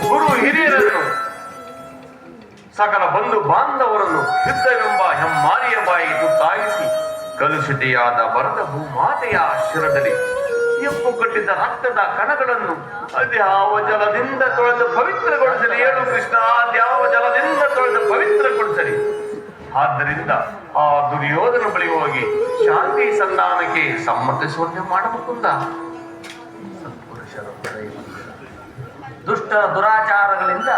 ಗುರು ಹಿರಿಯರನ್ನು ಸಕಲ ಬಂಧು ಬಾಂಧವರನ್ನು ಯುದ್ಧವೆಂಬ ಹೆಮ್ಮಾರಿಯ ಬಾಯಿ ತುತ್ತಾಯಿಸಿ ಕಲುಷಿತೆಯಾದ ಭರತ ಭೂಮಾತೆಯ ಶಿರದಲ್ಲಿ ಎಪ್ಪು ಕಟ್ಟಿದ ರಕ್ತದ ಕಣಗಳನ್ನು ಅದ್ಯಾವ ಜಲದಿಂದ ತೊಳೆದು ಪವಿತ್ರಗೊಳಿಸಲಿ. ಹೇಳು ಕೃಷ್ಣ, ಅದ್ಯಾವ ಜಲದಿಂದ ತೊಳೆದು ಪವಿತ್ರಗೊಳಿಸಲಿ. ಆದ್ದರಿಂದ ಆ ದುರ್ಯೋಧನ ಬಳಿ ಹೋಗಿ ಶಾಂತಿ ಸಂಧಾನಕ್ಕೆ ಸಮ್ಮತಿಸುವಂತೆ ಮಾಡಬೇಕುಂದ. ದುಷ್ಟ ದುರಾಚಾರಗಳಿಂದ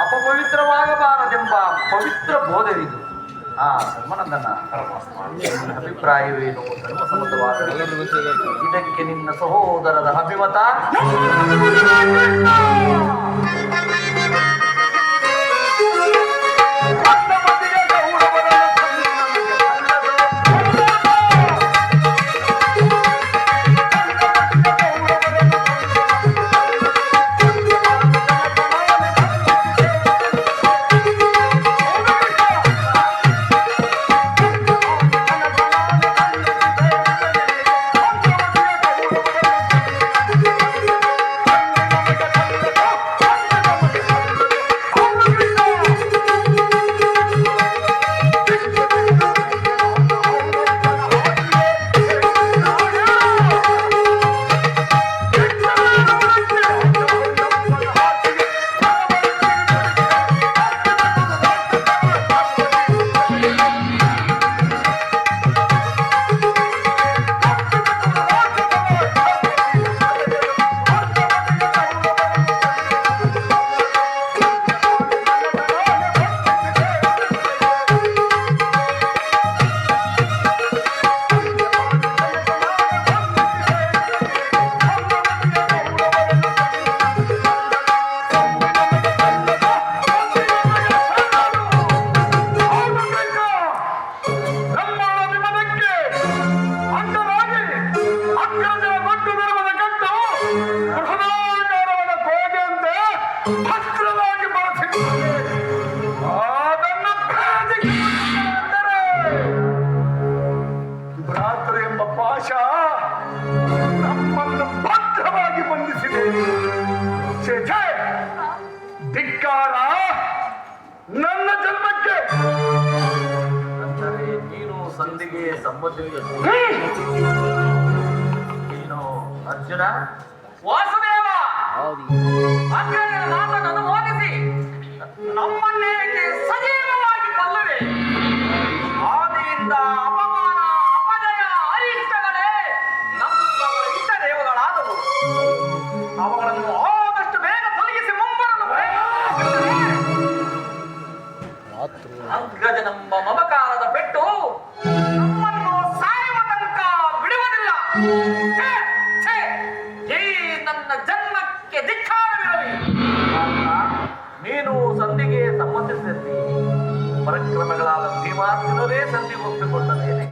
ಅಪವಿತ್ರವಾಗಬಾರದೆಂಬ ಪವಿತ್ರ ಬೋಧವಿದು. ಆ ಧರ್ಮನಂದನ ಅಭಿಪ್ರಾಯವೇನು? ಧರ್ಮಸಮ್ಮತವಾದ ಇದಕ್ಕೆ ನಿನ್ನ ಸಹೋದರದ ಅಭಿಮತ? ಭ್ರಾತೃ ಎಂಬ ಪಾಶ ನಮ್ಮನ್ನು ಭದ್ರವಾಗಿ ಬಂಧಿಸಿದೆ. ಧಿಕ್ಕಾರ ನನ್ನ ಜನ್ಮಕ್ಕೆ. ಅಂದರೆ ನೀನು ಸಂಧಿಗೆ ಸಂಬಂಧಿಸಿದ ನೀನು ಅರ್ಜುನ ವಾಸುದೇವ ಅಗ್ರಜನ ಮಾತನ್ನು ಓದಿಸಿ ನಮ್ಮನ್ನೇಕೆ ಸಜೀವವಾಗಿ ಕೊಲ್ಲುವೆ? ಆದಿಯಿಂದ ಅಪಮಾನ, ಅಪಜಯ, ಅರಿಷ್ಟಗಳೇ ನಮ್ಮ ಇಷ್ಟ ದೇವಗಳಾದವು. ಅವುಗಳನ್ನು ಆದಷ್ಟು ಬೇಗ ತೊಲಗಿಸಿ ಮುಂಬರಲು ಅಗ್ರಜನೆಂಬ ಮಮಕಾರದ ಪೆಟ್ಟು ನಮ್ಮನ್ನು ಸಾಯುವ ತನಕ ಬಿಡುವುದಿಲ್ಲ. ನನ್ನ ಜನ್ಮಕ್ಕೆ ಧಿಕ್ಕಾರವಿರಲಿ. ನೀನು ಸಂಧಿಗೆ ಸಂಬಂಧಿಸಿದ್ದಿ. ಪರಕ್ರಮಗಳಾದ ಭೀಮಾರ್ಜುನರೇ ಸಂಧಿಗೆ ಒಪ್ಪಿಕೊಂಡ ಮೇಲೆ